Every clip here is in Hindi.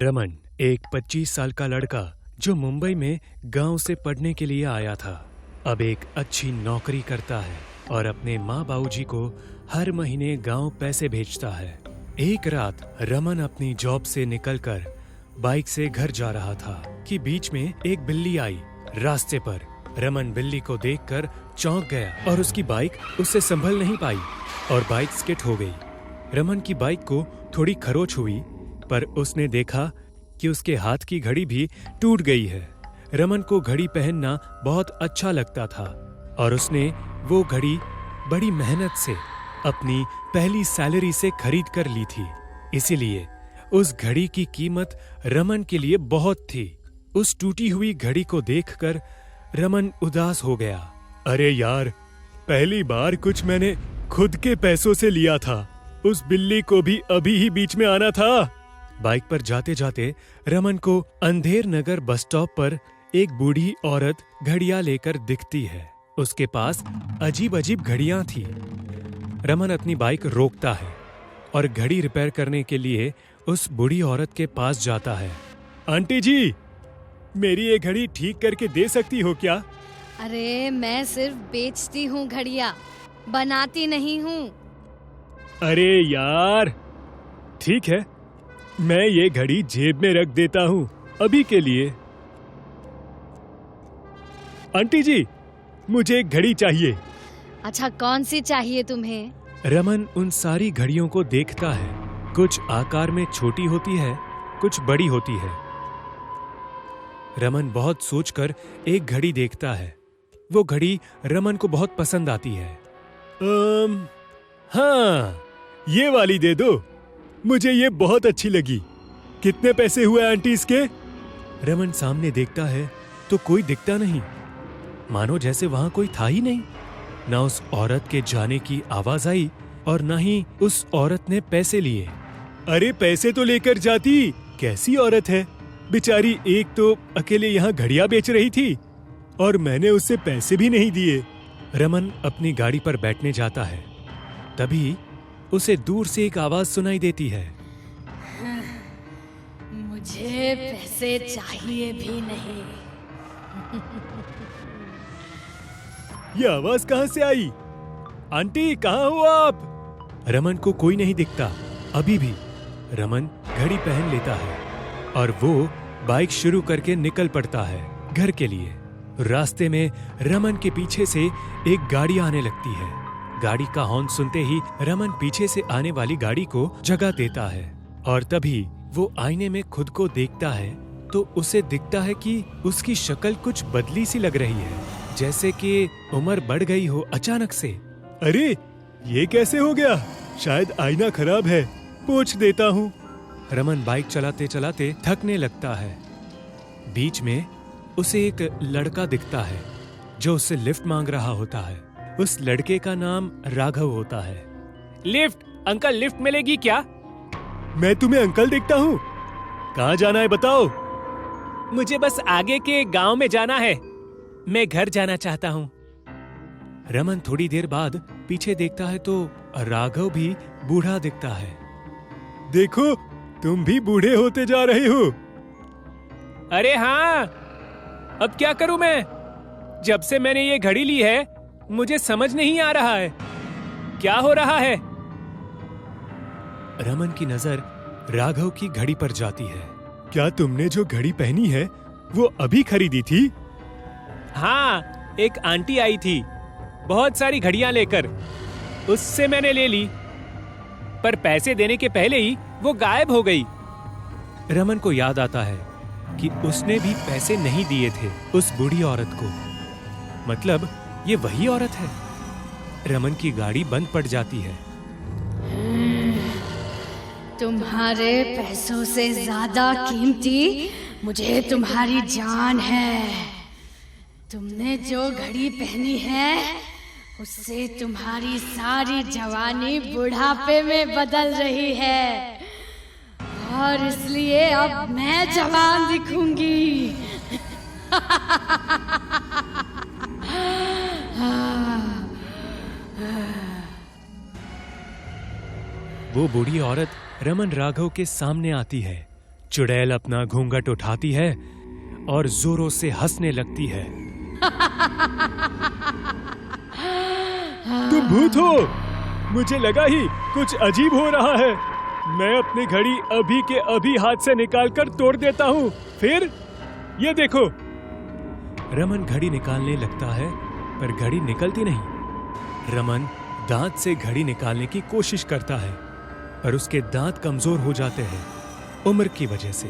रमन एक 25 साल का लड़का जो मुंबई में गांव से पढ़ने के लिए आया था, अब एक अच्छी नौकरी करता है और अपने माँ बाबूजी को हर महीने गांव पैसे भेजता है। एक रात रमन अपनी जॉब से निकलकर बाइक से घर जा रहा था कि बीच में एक बिल्ली आई। रास्ते पर रमन बिल्ली को देखकर चौंक गया और उसकी बाइक उससे संभल नहीं पाई और बाइक स्किड हो गई। रमन की बाइक को थोड़ी खरोच हुई, पर उसने देखा कि उसके हाथ की घड़ी भी टूट गई है। रमन को घड़ी पहनना बहुत अच्छा लगता था और उसने वो घड़ी बड़ी मेहनत से अपनी पहली सैलरी से खरीद कर ली थी। इसीलिए उस घड़ी की कीमत रमन के लिए बहुत थी। उस टूटी हुई घड़ी को देखकर रमन उदास हो गया। अरे यार, पहली बार कुछ मैंने खुद के पैसों से लिया था। उस बिल्ली को भी अभी ही बीच में आना था। बाइक पर जाते जाते रमन को अंधेर नगर बस स्टॉप पर एक बूढ़ी औरत घड़ियां लेकर दिखती है। उसके पास अजीब अजीब घड़ियां थी। रमन अपनी बाइक रोकता है और घड़ी रिपेयर करने के लिए उस बूढ़ी औरत के पास जाता है। आंटी जी, मेरी ये घड़ी ठीक करके दे सकती हो क्या? अरे मैं सिर्फ बेचती हूँ घड़ियाँ, बनाती नहीं हूँ। अरे यार, ठीक है, मैं ये घड़ी जेब में रख देता हूँ अभी के लिए। आंटी जी, मुझे एक घड़ी चाहिए। अच्छा, कौन सी चाहिए तुम्हें? रमन उन सारी घड़ियों को देखता है। कुछ आकार में छोटी होती है, कुछ बड़ी होती है। रमन बहुत सोचकर एक घड़ी देखता है। वो घड़ी रमन को बहुत पसंद आती है। हाँ, ये वाली दे दो, मुझे ये बहुत अच्छी लगी। कितने पैसे हुए आंटी इसके? रमन सामने देखता है तो कोई दिखता नहीं, मानो जैसे वहां कोई था ही नहीं। ना उस औरत के जाने की आवाज आई और ना ही उस औरत ने पैसे लिए। अरे पैसे तो लेकर जाती, कैसी औरत है बेचारी। एक तो अकेले यहाँ घड़ियां बेच रही थी और मैंने उससे पैसे भी नहीं दिए। रमन अपनी गाड़ी पर बैठने जाता है, तभी उसे दूर से एक आवाज सुनाई देती है। मुझे पैसे चाहिए भी नहीं। ये आवाज कहाँ से आई? आंटी, कहाँ हो आप? रमन को कोई नहीं दिखता। अभी भी रमन घड़ी पहन लेता है और वो बाइक शुरू करके निकल पड़ता है घर के लिए। रास्ते में रमन के पीछे से एक गाड़ी आने लगती है। गाड़ी का हॉर्न सुनते ही रमन पीछे से आने वाली गाड़ी को जगह देता है और तभी वो आईने में खुद को देखता है तो उसे दिखता है कि उसकी शक्ल कुछ बदली सी लग रही है, जैसे कि उम्र बढ़ गई हो अचानक से। अरे ये कैसे हो गया? शायद आईना खराब है, पोंछ देता हूँ। रमन बाइक चलाते चलाते थकने लगता है। बीच में उसे एक लड़का दिखता है जो उससे लिफ्ट मांग रहा होता है। उस लड़के का नाम राघव होता है। लिफ्ट अंकल, लिफ्ट मिलेगी क्या? मैं तुम्हें अंकल दिखता हूँ? कहाँ जाना है बताओ? मुझे बस आगे के गांव में जाना है, मैं घर जाना चाहता हूँ। रमन थोड़ी देर बाद पीछे देखता है तो राघव भी बूढ़ा दिखता है। देखो, तुम भी बूढ़े होते जा रहे हो। अरे हाँ, अब क्या करूं मैं? जब से मैंने ये घड़ी ली है मुझे समझ नहीं आ रहा है क्या हो रहा है। रमन की नजर राघव की घड़ी पर जाती है। क्या तुमने जो घड़ी पहनी है वो अभी खरीदी थी? हाँ, एक आंटी आई थी बहुत सारी घड़ियां लेकर, उससे मैंने ले ली, पर पैसे देने के पहले ही वो गायब हो गई। रमन को याद आता है कि उसने भी पैसे नहीं दिए थे उस बूढ़ी औरत को। मतलब ये वही औरत है। रमन की गाड़ी बंद पड़ जाती है। तुम्हारे पैसों से ज्यादा कीमती मुझे तुम्हारी जान है। तुमने जो घड़ी पहनी है उससे तुम्हारी सारी जवानी बुढ़ापे में बदल रही है और इसलिए अब मैं जवान दिखूंगी। वो बूढ़ी औरत रमन राघव के सामने आती है चुड़ैल अपना घूंघट उठाती है और जोरों से हंसने लगती है। तुम भूत हो? मुझे लगा ही कुछ अजीब हो रहा है। मैं अपनी घड़ी अभी के अभी हाथ से निकालकर तोड़ देता हूँ। फिर ये देखो। रमन घड़ी निकालने लगता है पर घड़ी निकलती नहीं। रमन दांत से घड़ी निकालने की कोशिश करता है पर उसके दांत कमजोर हो जाते हैं उम्र की वजह से।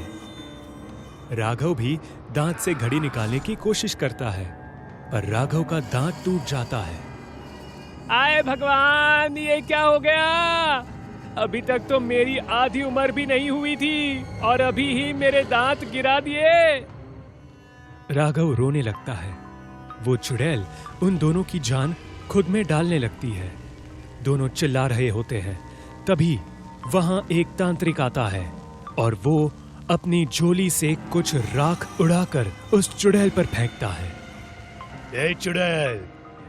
राघव भी दांत से घड़ी निकालने की कोशिश करता है पर राघव का दांत टूट जाता है। आए भगवान, ये क्या हो गया? अभी तक तो मेरी आधी उम्र भी नहीं हुई थी और अभी ही मेरे दांत गिरा दिए। राघव रोने लगता है। वो चुड़ैल उन दोनों की जान खुद में डालने लगती है। दोनों चिल्ला रहे होते हैं। तभी वहां एक तांत्रिक आता है और वो अपनी झोली से कुछ राख उड़ाकर उस चुड़ैल पर फेंकता है। ए चुड़ैल,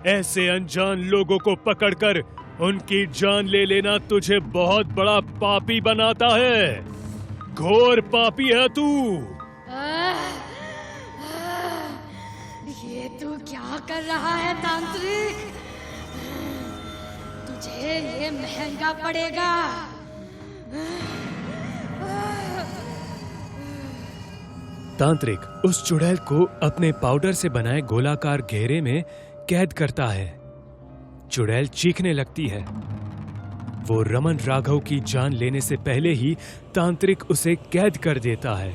ऐसे अनजान लोगों को पकड़कर उनकी जान ले लेना तुझे बहुत बड़ा पापी बनाता है। घोर पापी है तू। ये तू क्या कर रहा है तांत्रिक? तुझे ये महंगा पड़ेगा। तांत्रिक उस चुड़ैल को अपने पाउडर से बनाए गोलाकार घेरे में कैद करता है। चुड़ैल चीखने लगती है। वो रमन राघव की जान लेने से पहले ही तांत्रिक उसे कैद कर देता है।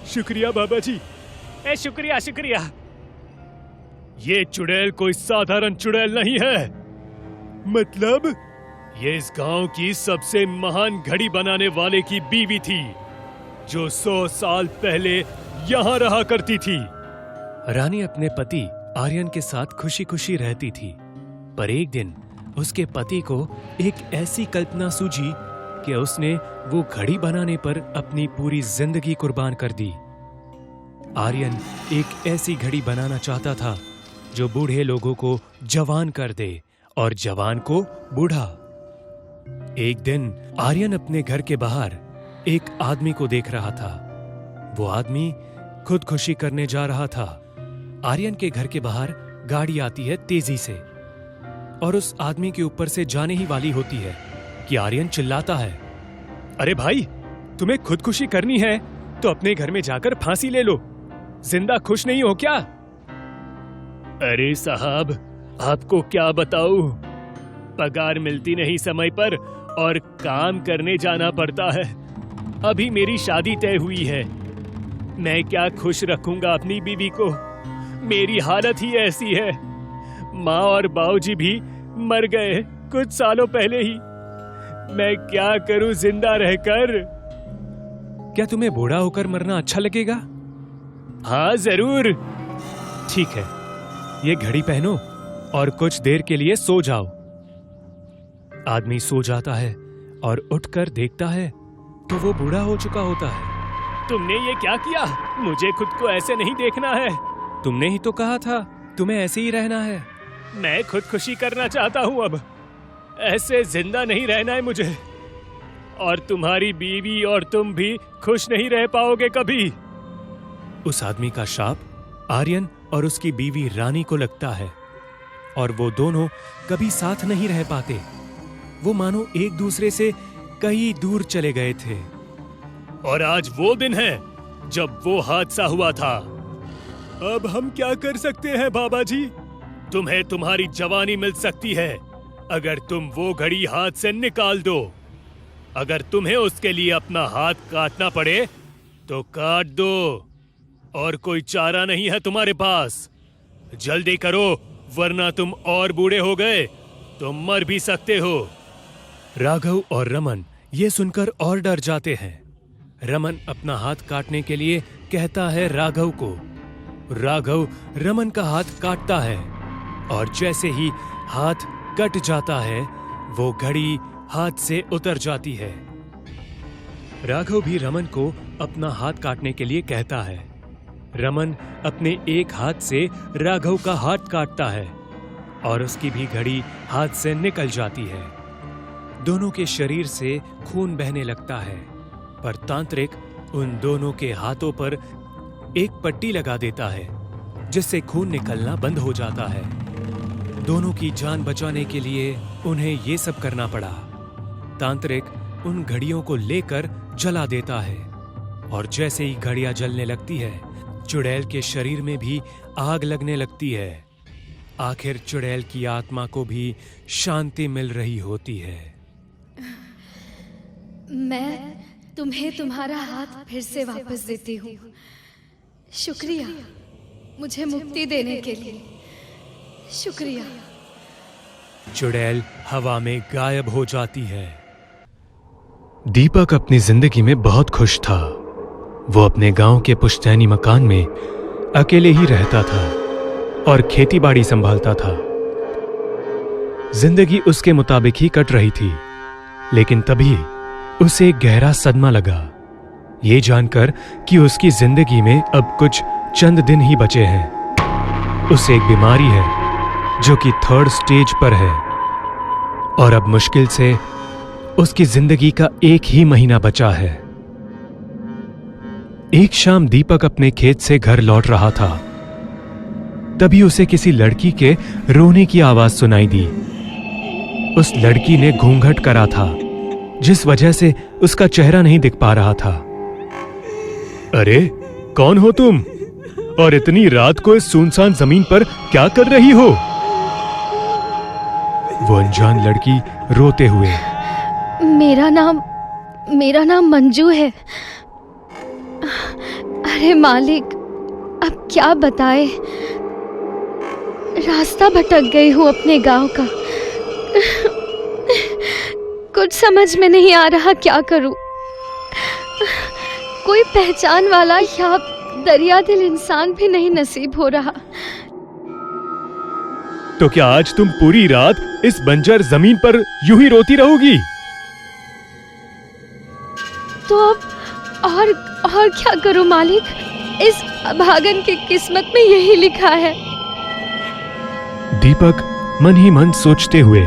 शुक्रिया बाबा जी। शुक्रिया शुक्रिया। ये चुड़ैल कोई साधारण चुड़ैल नहीं है। मतलब? ये इस गांव की सबसे महान घड़ी बनाने वाले की बीवी थी जो 100 साल पहले यहाँ रहा करती थी। रानी अपने पति आर्यन के साथ खुशी खुशी रहती थी पर एक दिन उसके पति को एक ऐसी कल्पना सूझी कि उसने वो घड़ी बनाने पर अपनी पूरी जिंदगी कुर्बान कर दी। आर्यन एक ऐसी घड़ी बनाना चाहता था जो बूढ़े लोगों को जवान कर दे और जवान को बूढ़ा। एक दिन आर्यन अपने घर के बाहर एक आदमी को देख रहा था। वो आदमी खुदकुशी करने जा रहा था। आर्यन के घर के बाहर गाड़ी आती है तेजी से और उस आदमी के ऊपर से जाने ही वाली होती है कि आर्यन चिल्लाता है, अरे भाई, तुम्हें खुदकुशी करनी है तो अपने घर में जाकर फांसी ले लो। जिंदा खुश नहीं हो क्या? अरे साहब, आपको क्या बताऊं, पगार मिलती नहीं समय पर और काम करने जाना पड़ता है। अभी मेरी शादी तय हुई है। मैं क्या खुश रखूंगा अपनी बीवी को? मेरी हालत ही ऐसी है। माँ और बाबूजी भी मर गए कुछ सालों पहले ही। मैं क्या करूं जिंदा रहकर? क्या तुम्हें बूढ़ा होकर मरना अच्छा लगेगा? हाँ जरूर। ठीक है, ये घड़ी पहनो और कुछ देर के लिए सो जाओ। आदमी सो जाता है और उठकर देखता है तो वो बूढ़ा हो चुका होता है। तुमने ये क्या किया? मुझे खुद को ऐसे नहीं देखना है। तुमने ही तो कहा था तुम्हें ऐसे ही रहना है। मैं खुदकुशी करना चाहता हूँ अब। ऐसे जिंदा नहीं रहना है मुझे। और तुम्हारी बीवी और तुम भी खुश नहीं रह पाओगे कभी। उस आदमी का शाप आर्यन और उसकी बीवी रानी को लगता है और वो दोनों कभी साथ नहीं रह पाते। वो मानो एक दूसरे से कहीं दूर चले गए थे। और आज वो दिन है जब वो हादसा हुआ था। अब हम क्या कर सकते हैं बाबा जी? तुम्हें तुम्हारी जवानी मिल सकती है अगर तुम वो घड़ी हाथ से निकाल दो। अगर तुम्हें उसके लिए अपना हाथ काटना पड़े तो काट दो, और कोई चारा नहीं है तुम्हारे पास। जल्दी करो वरना तुम और बूढ़े हो गए तो मर भी सकते हो। राघव और रमन ये सुनकर और डर जाते हैं। रमन अपना हाथ काटने के लिए कहता है राघव को। राघव रमन का हाथ काटता है और जैसे ही हाथ कट जाता है वो घड़ी हाथ से उतर जाती है। राघव भी रमन को अपना हाथ काटने के लिए कहता है। रमन अपने एक हाथ से राघव का हाथ काटता है और उसकी भी घड़ी हाथ से निकल जाती है। दोनों के शरीर से खून बहने लगता है पर तांत्रिक उन दोनों के हाथों पर एक पट्टी लगा देता है जिससे खून निकलना बंद हो जाता है। दोनों की जान बचाने के लिए उन्हें ये सब करना पड़ा। तांत्रिक उन घड़ियों को लेकर जला देता है और जैसे ही घड़ियां जलने लगती है, चुड़ैल के शरीर में भी आग लगने लगती है। आखिर चुड़ैल की आत्मा को भी शांति मिल रही होती है। मैं तुम्हें तुम्हारा हाथ फिर से वापस देती हूँ। शुक्रिया मुझे मुक्ति देने के लिए, शुक्रिया। चुड़ैल हवा में गायब हो जाती है। दीपक अपनी जिंदगी में बहुत खुश था। वो अपने गांव के पुश्तैनी मकान में अकेले ही रहता था और खेतीबाड़ी संभालता था। जिंदगी उसके मुताबिक ही कट रही थी, लेकिन तभी उसे एक गहरा सदमा लगा, ये जानकर कि उसकी जिंदगी में अब कुछ चंद दिन ही बचे हैं। उसे एक बीमारी है जो कि 3rd स्टेज पर है और अब मुश्किल से उसकी जिंदगी का 1 ही महीना बचा है। एक शाम दीपक अपने खेत से घर लौट रहा था। तभी उसे किसी लड़की के रोने की आवाज सुनाई दी। उस लड़की ने घूंघट करा था, जिस वजह से उसका चेहरा नहीं दिख पा रहा था। अरे कौन हो तुम और इतनी रात को इस सुनसान जमीन पर क्या कर रही हो? वो अनजान लड़की रोते हुए, मेरा नाम मंजू है। अरे मालिक, अब क्या बताए, रास्ता भटक गई हूँ अपने गांव का। कुछ समझ में नहीं आ रहा क्या करूं। कोई पहचान वाला या दरिया दिल इंसान भी नहीं नसीब हो रहा। तो क्या आज तुम पूरी रात इस बंजर जमीन पर यूं ही रोती रहोगी? तो अब और क्या करूं मालिक, इस अभागन की किस्मत में यही लिखा है। दीपक मन ही मन सोचते हुए,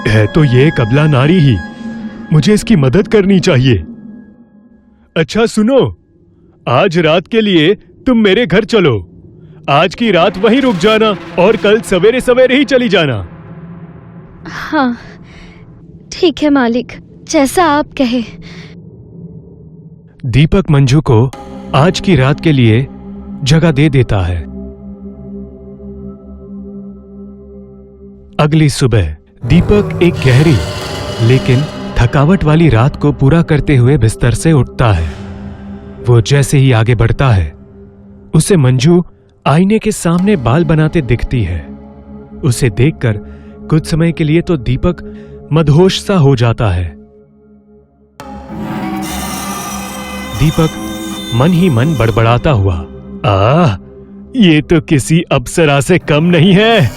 है तो ये एक अबला नारी ही, मुझे इसकी मदद करनी चाहिए। अच्छा सुनो, आज रात के लिए तुम मेरे घर चलो। आज की रात वहीं रुक जाना और कल सवेरे सवेरे ही चली जाना। हाँ ठीक है मालिक, जैसा आप कहे। दीपक मंजू को आज की रात के लिए जगह दे देता है। अगली सुबह दीपक एक गहरी लेकिन थकावट वाली रात को पूरा करते हुए बिस्तर से उठता है। वो जैसे ही आगे बढ़ता है, उसे मंजू आईने के सामने बाल बनाते दिखती है। उसे देखकर कुछ समय के लिए तो दीपक मदहोश सा हो जाता है। दीपक मन ही मन बड़बड़ाता हुआ, ये तो किसी अप्सरा से कम नहीं है।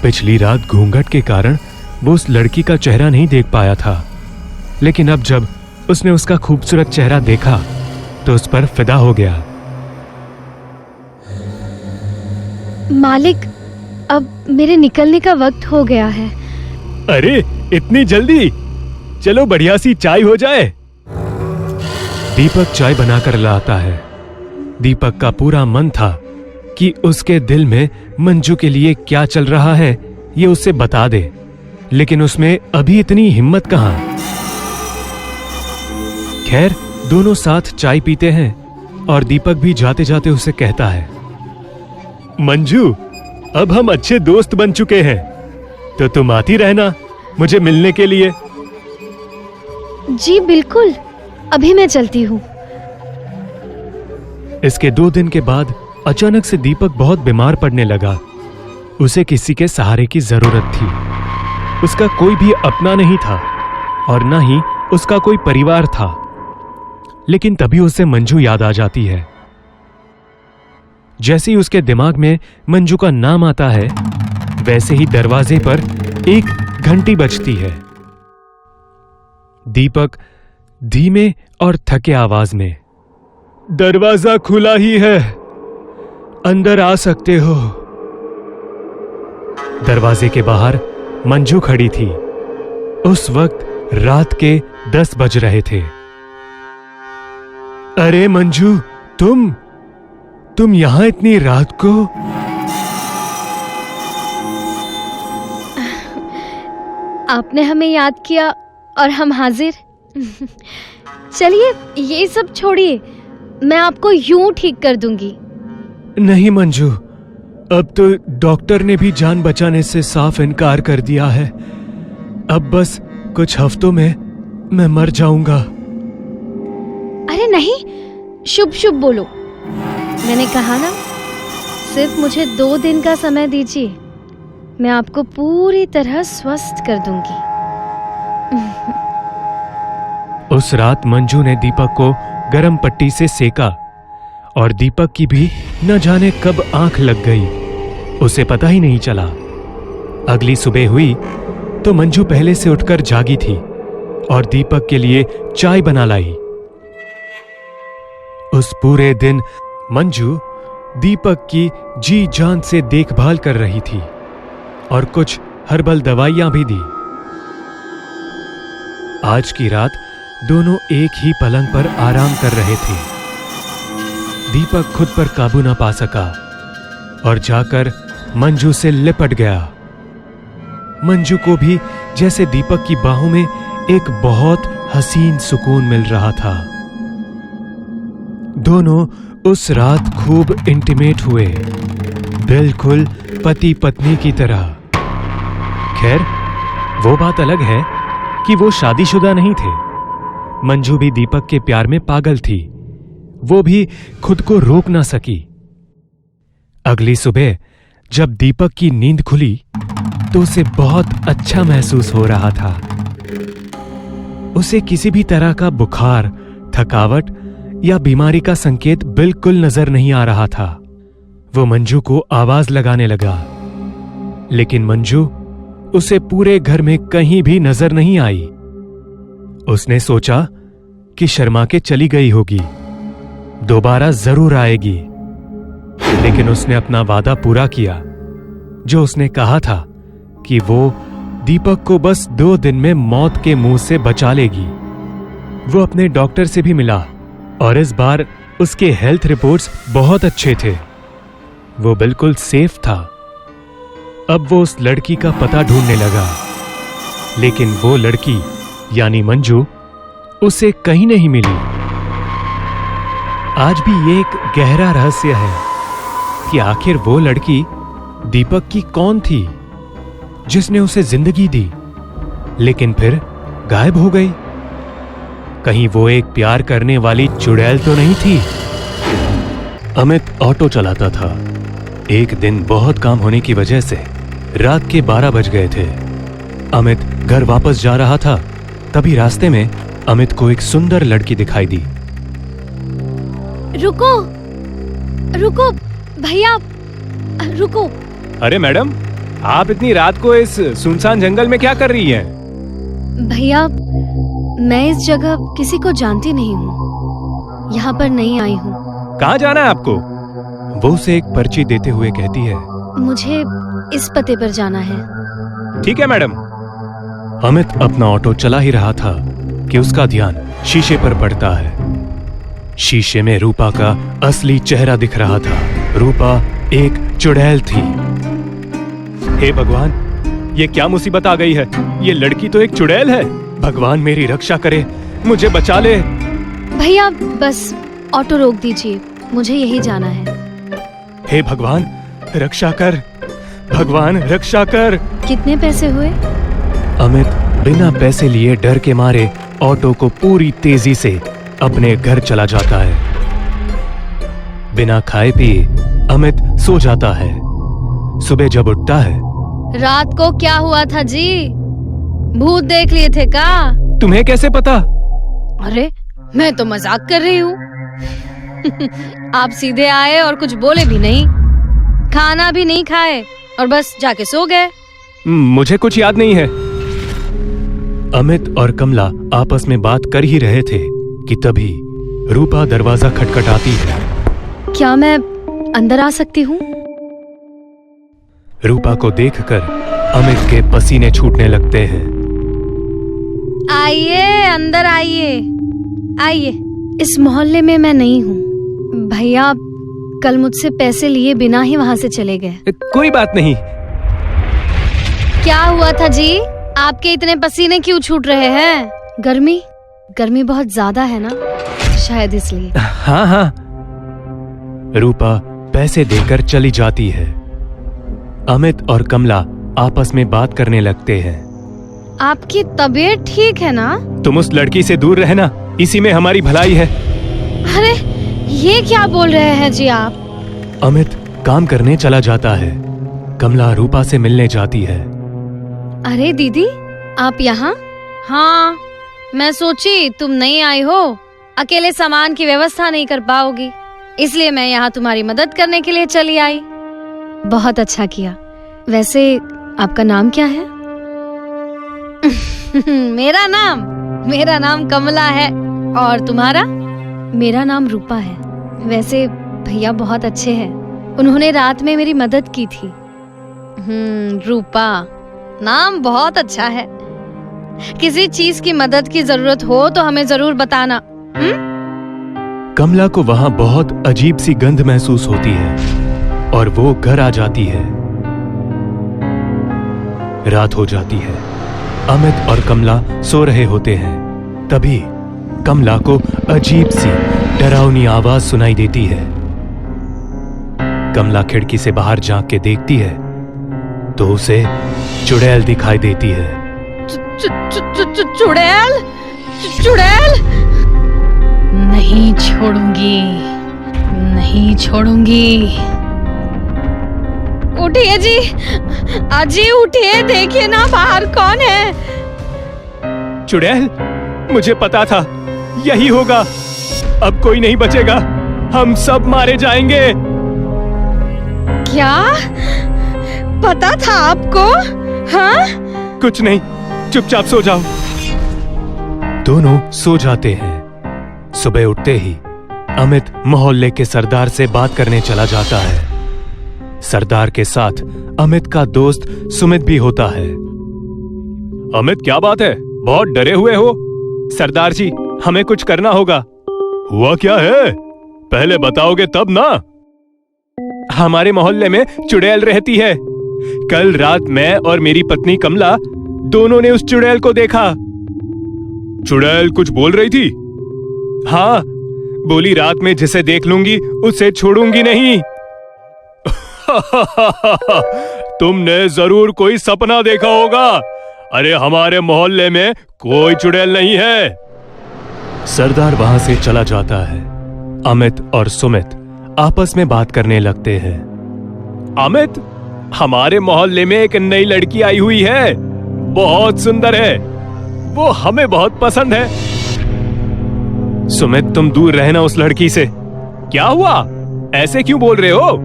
पिछली रात घूंघट के कारण वो उस लड़की का चेहरा नहीं देख पाया था, लेकिन अब जब उसने उसका खूबसूरत चेहरा देखा तो उस पर फिदा हो गया। मालिक, अब मेरे निकलने का वक्त हो गया है। अरे इतनी जल्दी? चलो बढ़िया सी चाय हो जाए। दीपक चाय बनाकर लाता है। दीपक का पूरा मन था कि उसके दिल में मंजू के लिए क्या चल रहा है ये उसे बता दे, लेकिन उसमें अभी इतनी हिम्मत कहां। खैर, दोनों साथ चाय पीते हैं और दीपक भी जाते जाते उसे कहता है, मंजू, अब हम अच्छे दोस्त बन चुके हैं, तो तुम आती रहना मुझे मिलने के लिए। जी बिल्कुल, अभी मैं चलती हूँ। इसके 2 दिन के बाद अचानक से दीपक बहुत बीमार पड़ने लगा। उसे किसी के सहारे की जरूरत थी। उसका कोई भी अपना नहीं था और न ही उसका कोई परिवार था। लेकिन तभी उसे मंजू याद आ जाती है। जैसे ही उसके दिमाग में मंजू का नाम आता है, वैसे ही दरवाजे पर एक घंटी बजती है। दीपक धीमे और थके आवाज में, दरवाजा खुला ही है, अंदर आ सकते हो। दरवाजे के बाहर मंजू खड़ी थी। उस वक्त रात के 10 बज रहे थे। अरे मंजू, तुम यहां इतनी रात को? आपने हमें याद किया और हम हाजिर। चलिए ये सब छोड़िए, मैं आपको यूं ठीक कर दूंगी। नहीं मंजू, अब तो डॉक्टर ने भी जान बचाने से साफ इनकार कर दिया है। अब बस कुछ हफ्तों में मैं मर जाऊंगा। अरे नहीं, शुभ शुभ बोलो। मैंने कहा ना, सिर्फ मुझे 2 दिन का समय दीजिए, मैं आपको पूरी तरह स्वस्थ कर दूंगी। उस रात मंजू ने दीपक को गरम पट्टी से सेका और दीपक की भी न जाने कब आंख लग गई, उसे पता ही नहीं चला। अगली सुबह हुई तो मंजू पहले से उठकर जागी थी और दीपक के लिए चाय बना लाई। उस पूरे दिन मंजू दीपक की जी जान से देखभाल कर रही थी और कुछ हर्बल दवाइयां भी दी। आज की रात दोनों एक ही पलंग पर आराम कर रहे थे। दीपक खुद पर काबू न पा सका और जाकर मंजू से लिपट गया। मंजू को भी जैसे दीपक की बाहों में एक बहुत हसीन सुकून मिल रहा था। दोनों उस रात खूब इंटीमेट हुए, बिल्कुल पति पत्नी की तरह। खैर, वो बात अलग है कि वो शादीशुदा नहीं थे। मंजू भी दीपक के प्यार में पागल थी, वो भी खुद को रोक ना सकी। अगली सुबह जब दीपक की नींद खुली तो उसे बहुत अच्छा महसूस हो रहा था। उसे किसी भी तरह का बुखार, थकावट या बीमारी का संकेत बिल्कुल नजर नहीं आ रहा था। वो मंजू को आवाज लगाने लगा, लेकिन मंजू उसे पूरे घर में कहीं भी नजर नहीं आई। उसने सोचा कि शर्मा के चली गई होगी, दोबारा जरूर आएगी। लेकिन उसने अपना वादा पूरा किया, जो उसने कहा था कि वो दीपक को बस 2 दिन में मौत के मुंह से बचा लेगी। वो अपने डॉक्टर से भी मिला और इस बार उसके हेल्थ रिपोर्ट्स बहुत अच्छे थे। वो बिल्कुल सेफ था। अब वो उस लड़की का पता ढूंढने लगा, लेकिन वो लड़की यानी मंजू उसे कहीं नहीं मिली। आज भी ये एक गहरा रहस्य है कि आखिर वो लड़की दीपक की कौन थी, जिसने उसे जिंदगी दी लेकिन फिर गायब हो गई। कहीं वो एक प्यार करने वाली चुड़ैल तो नहीं थी। अमित ऑटो चलाता था। एक दिन बहुत काम होने की वजह से रात के 12 बज गए थे। अमित घर वापस जा रहा था, तभी रास्ते में अमित को एक सुंदर लड़की दिखाई दी। रुको रुको भैया, रुको। अरे मैडम, आप इतनी रात को इस सुनसान जंगल में क्या कर रही हैं? भैया, मैं इस जगह किसी को जानती नहीं हूँ, यहाँ पर नहीं आई हूँ। कहाँ जाना है आपको? वो उसे एक पर्ची देते हुए कहती है, मुझे इस पते पर जाना है। ठीक है मैडम। अमित अपना ऑटो चला ही रहा था कि उसका ध्यान शीशे पर पड़ता है। शीशे में रूपा का असली चेहरा दिख रहा था। रूपा एक चुड़ैल थी। हे भगवान, ये क्या मुसीबत आ गई है? ये लड़की तो एक चुड़ैल है। भगवान मेरी रक्षा करे, मुझे बचा ले। भैया बस ऑटो रोक दीजिए, मुझे यही जाना है। हे भगवान रक्षा कर, भगवान रक्षा कर। कितने पैसे हुए? अमित बिना पैसे लिए डर के मारे ऑटो को पूरी तेजी से अपने घर चला जाता है। बिना खाए पिए अमित सो जाता है। सुबह जब उठता है, रात को क्या हुआ था जी? भूत देख लिए थे का? तुम्हें कैसे पता? अरे मैं तो मजाक कर रही हूँ। आप सीधे आए और कुछ बोले भी नहीं, खाना भी नहीं खाए और बस जाके सो गए। मुझे कुछ याद नहीं है। अमित और कमला आपस में बात कर ही रहे थे कि तभी रूपा दरवाजा खटखटाती है। क्या मैं अंदर आ सकती हूँ? रूपा को देखकर अमित के पसीने छूटने लगते हैं। आइए, अंदर आइए, आइए। इस मोहल्ले में मैं नहीं हूँ। भैया कल मुझसे पैसे लिए बिना ही वहाँ से चले गए। कोई बात नहीं। क्या हुआ था जी? आपके इतने पसीने क्यों छूट रहे हैं? गर्मी बहुत ज्यादा है ना, शायद इसलिए। हाँ हाँ। रूपा पैसे देकर चली जाती है। अमित और कमला आपस में बात करने लगते हैं। आपकी तबीयत ठीक है ना? तुम उस लड़की से दूर रहना, इसी में हमारी भलाई है। अरे ये क्या बोल रहे हैं जी आप? अमित काम करने चला जाता है। कमला रूपा से मिलने जाती है। अरे दीदी, आप यहाँ? हाँ, मैं सोची तुम नहीं आई हो, अकेले सामान की व्यवस्था नहीं कर पाओगी, इसलिए मैं यहाँ तुम्हारी मदद करने के लिए चली आई। बहुत अच्छा किया। वैसे आपका नाम क्या है? मेरा नाम कमला है। और तुम्हारा? मेरा नाम रूपा है। वैसे भैया बहुत अच्छे हैं, उन्होंने रात में मेरी मदद की थी। रूपा नाम बहुत अच्छा है। किसी चीज की मदद की जरूरत हो तो हमें जरूर बताना। कमला को वहां बहुत अजीब सी गंध महसूस होती है और वो घर आ जाती है। रात हो जाती है। अमित और कमला सो रहे होते हैं। तभी कमला को अजीब सी डरावनी आवाज सुनाई देती है। कमला खिड़की से बाहर झांक के देखती है तो उसे चुड़ैल दिखाई देती है। चुड़ैल? नहीं छोड़ूंगी। उठिए जी, अजी उठिए, देखिए ना बाहर कौन है। चुड़ैल? मुझे पता था यही होगा। अब कोई नहीं बचेगा, हम सब मारे जाएंगे। क्या पता था आपको? हाँ? कुछ नहीं, चुपचाप सो जाओ। दोनों सो जाते हैं। सुबह उठते ही अमित मोहल्ले के सरदार से बात करने चला जाता है। सरदार के साथ अमित का दोस्त सुमित भी होता है। अमित, क्या बात है, बहुत डरे हुए हो? सरदार जी, हमें कुछ करना होगा। हुआ क्या है, पहले बताओगे तब ना। हमारे मोहल्ले में चुड़ैल रहती है। कल रात मैं और मेरी पत्नी कमला दोनों ने उस चुड़ैल को देखा। चुड़ैल कुछ बोल रही थी? हाँ, बोली रात में जिसे देख लूंगी उसे छोड़ूंगी नहीं। तुमने जरूर कोई सपना देखा होगा। अरे हमारे मोहल्ले में कोई चुड़ैल नहीं है। सरदार वहां से चला जाता है। अमित और सुमित आपस में बात करने लगते हैं। अमित, हमारे मोहल्ले में एक नई लड़की आई हुई है, बहुत सुंदर है, वो हमें बहुत पसंद है। सुमित, तुम दूर रहना उस लड़की से। क्या हुआ, ऐसे क्यों बोल रहे हो?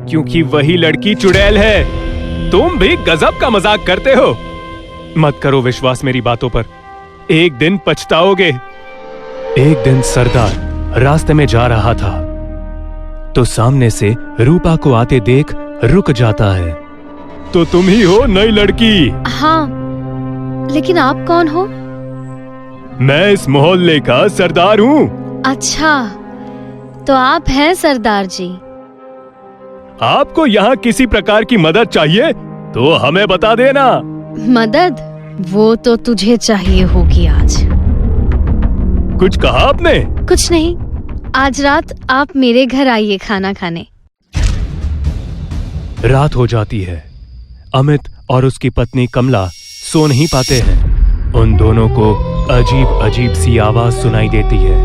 क्योंकि वही लड़की चुड़ैल है। तुम भी गजब का मजाक करते हो। मत करो विश्वास मेरी बातों पर, एक दिन पछताओगे। एक दिन सरदार रास्ते में जा रहा था तो सामने से रूपा को आते देख रुक जाता है। तो तुम ही हो नई लड़की? हाँ, लेकिन आप कौन हो? मैं इस मोहल्ले का सरदार हूँ। अच्छा, तो आप हैं सरदार जी। आपको यहाँ किसी प्रकार की मदद चाहिए तो हमें बता देना। मदद? वो तो तुझे चाहिए होगी आज। कुछ कहा आपने? कुछ नहीं, आज रात आप मेरे घर आइए खाना खाने। रात हो जाती है। अमित और उसकी पत्नी कमला सो नहीं पाते हैं। उन दोनों को अजीब अजीब सी आवाज सुनाई देती है।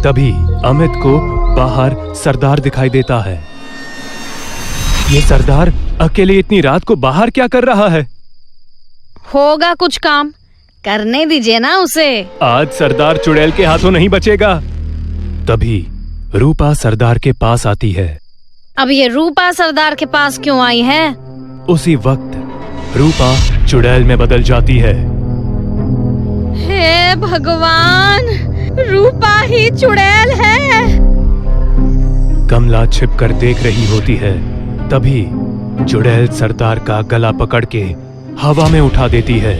तभी अमित को बाहर सरदार दिखाई देता है। ये सरदार अकेले इतनी रात को बाहर क्या कर रहा है? होगा कुछ काम, करने दीजिए ना उसे। आज सरदार चुड़ैल के हाथों नहीं बचेगा। तभी रूपा सरदार के पास आती है। अब ये रूपा सरदार के पास क्यों आई है? उसी वक्त रूपा चुड़ैल में बदल जाती है। हे भगवान, रूपा ही चुड़ैल है। कमला छिपकर देख रही होती है। तभी चुड़ैल सरदार का गला पकड़ के हवा में उठा देती है।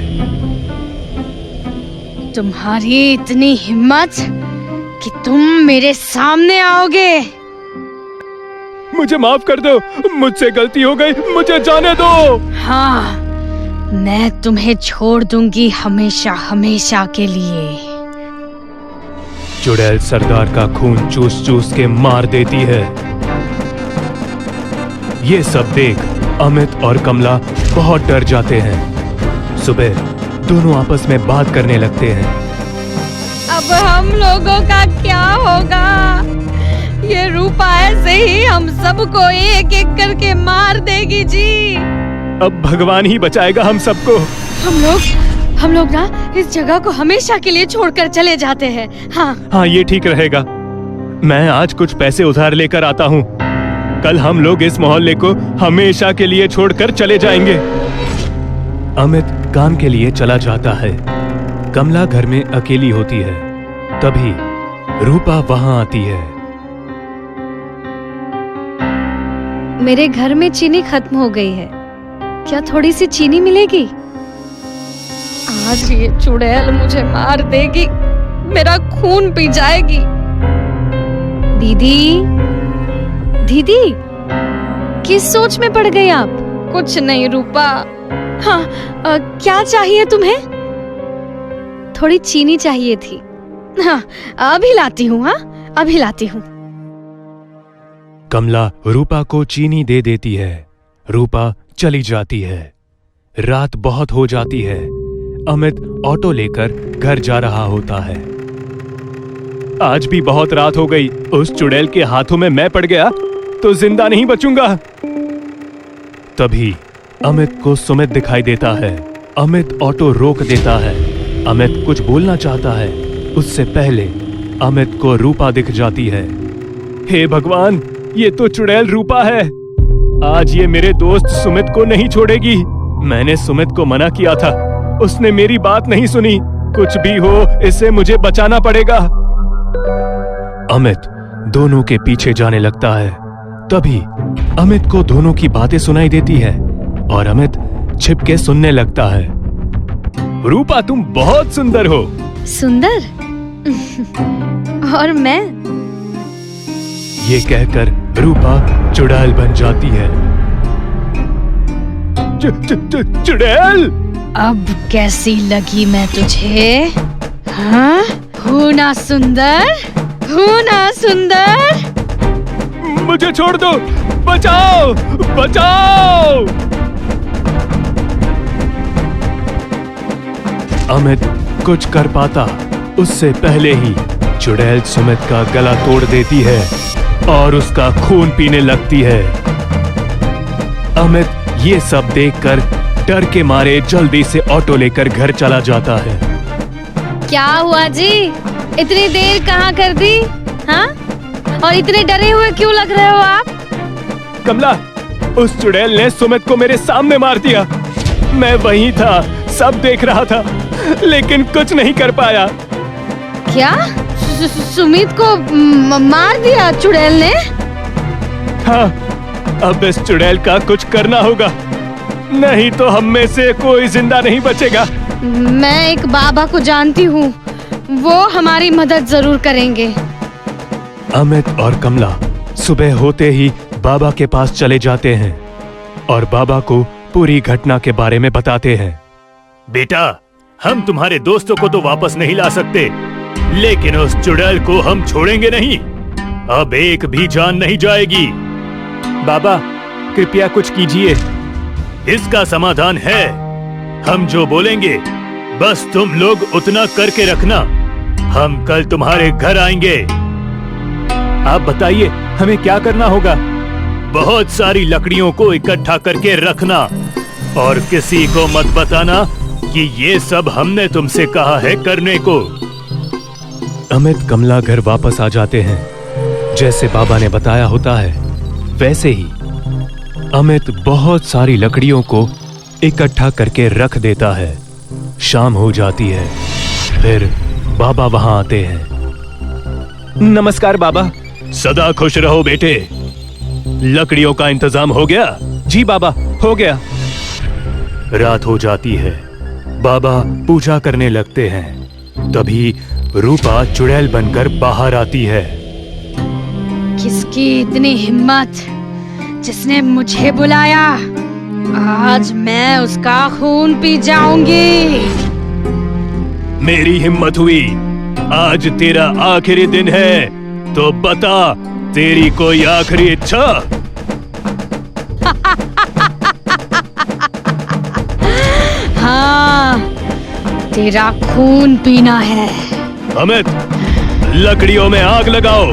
तुम्हारी इतनी हिम्मत कि तुम मेरे सामने आओगे? मुझे माफ कर दो, मुझसे गलती हो गई, मुझे जाने दो। हाँ, मैं तुम्हें छोड़ दूंगी हमेशा हमेशा के लिए। चुड़ैल सरदार का खून चूस चूस के मार देती है। ये सब देख अमित और कमला बहुत डर जाते हैं। सुबह दोनों आपस में बात करने लगते हैं। अब हम लोगों का क्या होगा? ये रूपा ऐसे ही हम सबको एक एक करके मार देगी जी। अब भगवान ही बचाएगा हम सबको। हम लोग ना इस जगह को हमेशा के लिए छोड़कर चले जाते हैं। हाँ, ये ठीक रहेगा। मैं आज कुछ पैसे उधार लेकर आता हूँ। कल हम लोग इस मोहल्ले को हमेशा के लिए छोड़कर चले जाएंगे। अमित काम के लिए चला जाता है। कमला घर में अकेली होती है। तभी रूपा वहां आती है। मेरे घर में चीनी खत्म हो गई है, क्या थोड़ी सी चीनी मिलेगी? आज ये चुड़ैल मुझे मार देगी, मेरा खून पी जाएगी। दीदी, दीदी, किस सोच में पड़ गई आप? कुछ नहीं रूपा। हाँ, क्या चाहिए तुम्हें? थोड़ी चीनी चाहिए थी। हाँ, अभी लाती हूँ। हाँ, अभी लाती हूँ। कमला रूपा को चीनी दे देती है। रूपा चली जाती है। रात बहुत हो जाती है। अमित ऑटो लेकर घर जा रहा होता है। आज भी बहुत रात हो गई। उस चुड़ैल के हाथों में मैं पड़ गया तो जिंदा नहीं बचूंगा। तभी अमित को सुमित दिखाई देता है। अमित ऑटो रोक देता है। अमित कुछ बोलना चाहता है, उससे पहले अमित को रूपा दिख जाती है। हे भगवान, ये तो चुड़ैल रूपा है। आज ये मेरे दोस्त सुमित को नहीं छोड़ेगी। मैंने सुमित को मना किया था, उसने मेरी बात नहीं सुनी। कुछ भी हो, इसे मुझे बचाना पड़ेगा। अमित दोनों के पीछे जाने लगता है। तभी अमित को दोनों की बातें सुनाई देती है और अमित छिप के सुनने लगता है। रूपा, तुम बहुत सुंदर हो। सुंदर? और मैं? ये कहकर रूपा चुड़ैल बन जाती है। चुड़ैल! अब कैसी लगी मैं तुझे? हाँ? हूँ ना सुंदर? हूँ ना सुंदर? मुझे छोड़ दो, बचाओ, बचाओ! अमित कुछ कर पाता उससे पहले ही चुड़ैल सुमित का गला तोड़ देती है और उसका खून पीने लगती है। अमित ये सब देखकर डर के मारे जल्दी से ऑटो लेकर घर चला जाता है। क्या हुआ जी? इतनी देर कहाँ कर दी? हाँ? और इतने डरे हुए क्यों लग रहे हो आप? कमला, उस चुड़ैल ने सुमित को मेरे सामने मार दिया। मैं वहीं था, सब देख रहा था, लेकिन कुछ नहीं कर पाया। क्या? सुमित को मार दिया चुड़ैल ने? हाँ, अब इस चुड़ैल का कुछ करना होगा, नहीं तो हम में से कोई जिंदा नहीं बचेगा। मैं एक बाबा को जानती हूँ, वो हमारी मदद जरूर करेंगे। अमित और कमला सुबह होते ही बाबा के पास चले जाते हैं और बाबा को पूरी घटना के बारे में बताते हैं। बेटा, हम तुम्हारे दोस्तों को तो वापस नहीं ला सकते, लेकिन उस चुड़ैल को हम छोड़ेंगे नहीं। अब एक भी जान नहीं जाएगी। बाबा, कृपया कुछ कीजिए। इसका समाधान है, हम जो बोलेंगे बस तुम लोग उतना करके रखना। हम कल तुम्हारे घर आएंगे। आप बताइए, हमें क्या करना होगा? बहुत सारी लकड़ियों को इकट्ठा करके रखना और किसी को मत बताना कि ये सब हमने तुमसे कहा है करने को। अमित कमला घर वापस आ जाते हैं। जैसे बाबा ने बताया होता है वैसे ही अमित बहुत सारी लकड़ियों को इकट्ठा करके रख देता है। शाम हो जाती है, फिर बाबा वहां आते हैं। नमस्कार बाबा। सदा खुश रहो बेटे। लकड़ियों का इंतजाम हो गया? जी बाबा, हो गया। रात हो जाती है। बाबा पूजा करने लगते हैं। तभी रूपा चुड़ैल बनकर बाहर आती है। किसकी इतनी हिम्मत, जिसने मुझे बुलाया? आज मैं उसका खून पी जाऊंगी। मेरी हिम्मत हुई। आज तेरा आखिरी दिन है, तो बता तेरी कोई आखिरी इच्छा? हाँ, तेरा खून पीना है। अमित, लकड़ियों में आग लगाओ।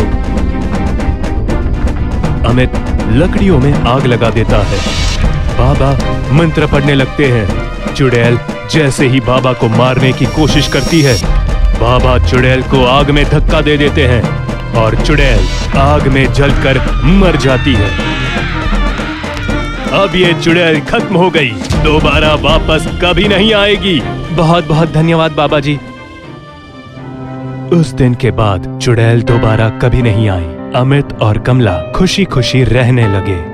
अमित लकड़ियों में आग लगा देता है। बाबा मंत्र पढ़ने लगते हैं। चुड़ैल जैसे ही बाबा को मारने की कोशिश करती है, बाबा चुड़ैल को आग में धक्का दे देते हैं और चुड़ैल आग में जलकर मर जाती है। अब ये चुड़ैल खत्म हो गई, दोबारा वापस कभी नहीं आएगी। बहुत बहुत धन्यवाद बाबा जी। उस दिन के बाद चुड़ैल दोबारा कभी नहीं आई। अमित और कमला खुशी खुशी रहने लगे।